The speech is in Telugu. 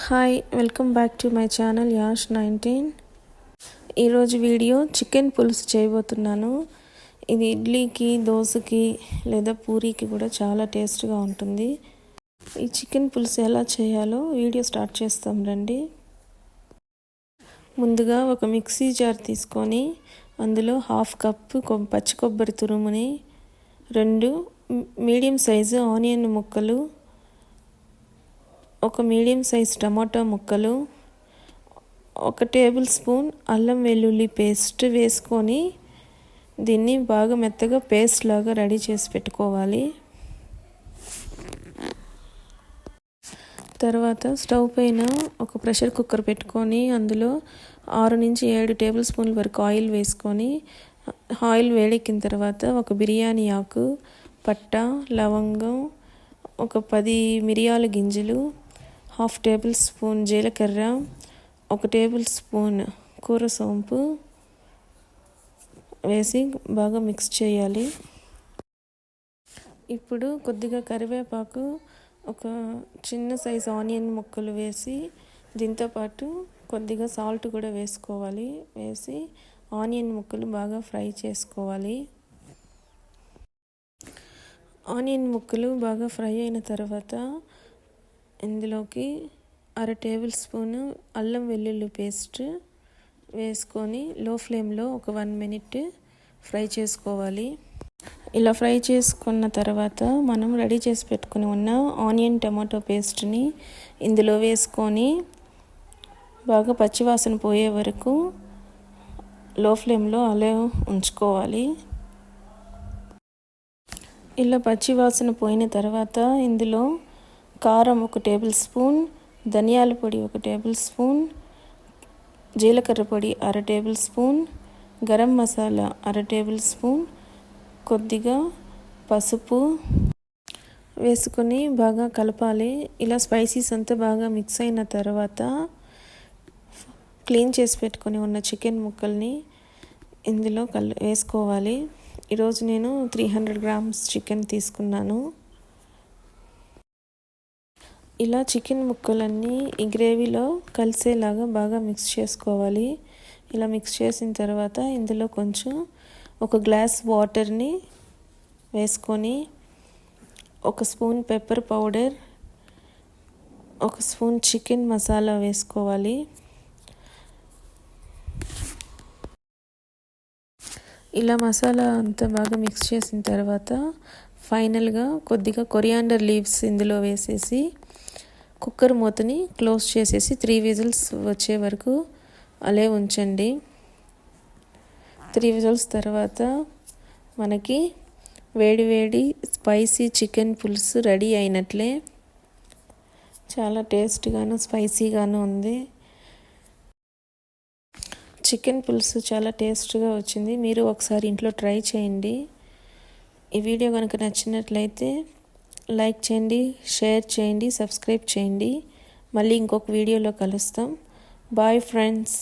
Hi, welcome back to my channel Ash 19. ఈరోజు వీడియో చికెన్ పులుసు చేయబోతున్నాను. ఇది ఇడ్లీకి, దోశకి లేదా పూరీకి కూడా చాలా టేస్ట్గా ఉంటుంది. ఈ చికెన్ పులుసు ఎలా చేయాలో వీడియో స్టార్ట్ చేస్తాం రండి. ముందుగా ఒక మిక్సీ జార్ తీసుకొని అందులో 1/2 కప్పు పచ్చి కొబ్బరి తురుముని, 2 మీడియం సైజు ఆనియన్ ముక్కలు, ఒక మీడియం సైజ్ టమాటా ముక్కలు, 1 టేబుల్ స్పూన్ అల్లం వెల్లుల్లి పేస్ట్ వేసుకొని దీన్ని బాగా మెత్తగా పేస్ట్ లాగా రెడీ చేసి పెట్టుకోవాలి. తర్వాత స్టవ్ పైన ఒక ప్రెషర్ కుక్కర్ పెట్టుకొని అందులో 6 నుంచి 7 టేబుల్ స్పూన్ల వరకు ఆయిల్ వేసుకొని, ఆయిల్ వేడెక్కిన తర్వాత ఒక బిర్యానీ ఆకు, పట్ట, లవంగం, ఒక 10 మిరియాల గింజలు, 1/2 టేబుల్ స్పూన్ జీలకర్ర, 1 టేబుల్ స్పూన్ కూర సోంపు వేసి బాగా మిక్స్ చేయాలి. ఇప్పుడు కొద్దిగా కరివేపాకు, ఒక చిన్న సైజు ఆనియన్ ముక్కలు వేసి దీంతోపాటు కొద్దిగా సాల్ట్ కూడా వేసుకోవాలి. వేసి ఆనియన్ ముక్కలు బాగా ఫ్రై చేసుకోవాలి. ఆనియన్ ముక్కలు బాగా ఫ్రై అయిన తర్వాత ఇందులోకి 1/2 టేబుల్ స్పూను అల్లం వెల్లుల్లి పేస్ట్ వేసుకొని లో ఫ్లేమ్లో ఒక 1 మినిట్ ఫ్రై చేసుకోవాలి. ఇలా ఫ్రై చేసుకున్న తర్వాత మనం రెడీ చేసి పెట్టుకుని ఉన్న ఆనియన్ టమాటో పేస్ట్ని ఇందులో వేసుకొని బాగా పచ్చివాసన పోయే వరకు లో ఫ్లేమ్లో అలా ఉంచుకోవాలి. ఇలా పచ్చివాసన పోయిన తర్వాత ఇందులో కారం 1 టేబుల్ స్పూన్, ధనియాల పొడి 1 టేబుల్ స్పూన్, జీలకర్ర పొడి 1/2 table spoon, garam masala 1/2 table spoon, కొద్దిగా పసుపు వేసుకొని బాగా కలపాలి. ఇలా స్పైసీస్ అంతా బాగా మిక్స్ అయిన తర్వాత క్లీన్ చేసి పెట్టుకొని ఉన్న చికెన్ ముక్కల్ని ఇందులో వేసుకోవాలి. ఈరోజు నేను 300 గ్రామ్స్ చికెన్ తీసుకున్నాను. ఇలా చికెన్ ముక్కలన్నీ ఈ గ్రేవీలో కలిసేలాగా బాగా మిక్స్ చేసుకోవాలి. ఇలా మిక్స్ చేసిన తర్వాత ఇందులో కొంచెం 1 గ్లాస్ వాటర్ని వేసుకొని 1 spoon pepper powder, 1 spoon chicken masala వేసుకోవాలి. ఇలా మసాలా అంతా బాగా మిక్స్ చేసిన తర్వాత ఫైనల్గా కొద్దిగా కొరియాండర్ లీవ్స్ ఇందులో వేసేసి కుక్కర్ మూతని క్లోజ్ చేసేసి 3 విజిల్స్ వచ్చే వరకు అలా ఉంచండి. 3 విజిల్స్ తర్వాత మనకి వేడి స్పైసీ చికెన్ పులుసు రెడీ అయినట్లే. చాలా టేస్ట్గాను స్పైసీగాను ఉంది. చికెన్ పులుసు చాలా టేస్ట్గా వచ్చింది. మీరు ఒకసారి ఇంట్లో ట్రై చేయండి. ఈ వీడియో కనుక నచ్చినట్లయితే లైక్ చేయండి, షేర్ చేయండి, సబ్స్క్రైబ్ చేయండి. మళ్ళీ ఇంకొక వీడియోలో కలుస్తాం. Bye friends.